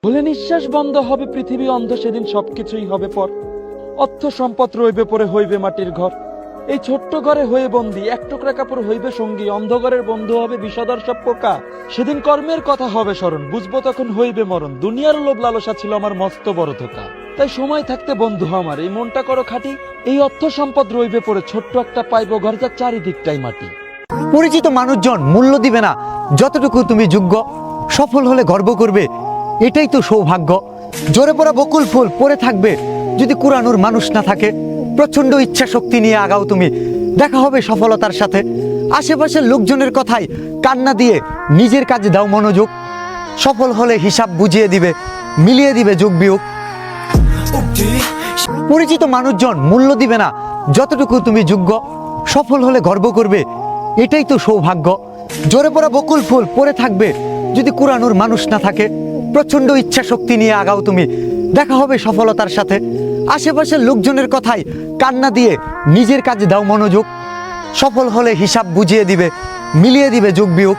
বলে নিঃশ্বাস বন্ধ হবে, পৃথিবী অন্ধ, সেদিন সবকিছুই হবে পর। অর্থ সম্পদ রইবে পরে, হইবে মাটির ঘর। এই ছোট্ট ঘরে হয়ে বন্দি, এক টুকরা কাপড় হইবে সঙ্গী। অন্ধকারের বন্ধু হবে বিষধর সব পোকা। সেদিন কর্মের কথা হবে স্মরণ, বুঝবো তখন হইবে মরণ। দুনিয়ার লোভ লালসা ছিল আমার মস্ত বড় ধোকা। তাই সময় থাকতে বন্ধু আমার এই মনটা করো খাঁটি। এই অর্থ সম্পদ রইবে পরে, ছোট্ট একটা পাইবো ঘর, যার চারিদিকটাই মাটি। পরিচিত মানুষজন মূল্য দিবে না যতটুকু তুমি যোগ্য। সফল হলে গর্ব করবে, এটাই তো সৌভাগ্য। জোরে পড়া বকুল ফুল পড়ে থাকবে যদি কুরানুর মানুষ না থাকে। প্রচন্ড ইচ্ছা শক্তি নিয়ে আগাও তুমি, দেখা হবে সফলতার সাথে। আশেপাশের লোকজনের কথায় কান্না দিয়ে নিজের কাজে দাও মনোযোগ। সফল হলে হিসাব বুঝিয়ে দিবে, মিলিয়ে দিবে যোগ বিয়োগ। পরিচিত মানুষজন মূল্য দিবে না যতটুকু তুমি যোগ্য। সফল হলে গর্ব করবে, এটাই তো সৌভাগ্য। জোরে পড়া বকুল ফুল পড়ে থাকবে যদি কুরানুর মানুষ না থাকে। প্রচন্ড ইচ্ছা শক্তি নিয়ে আগাও তুমি, দেখা হবে সফলতার সাথে। আশেপাশের লোকজনের কথায় কান্না দিয়ে নিজের কাজে দাও মনোযোগ। সফল হলে হিসাব বুঝিয়ে দিবে, মিলিয়ে দিবে যোগ বিয়োগ।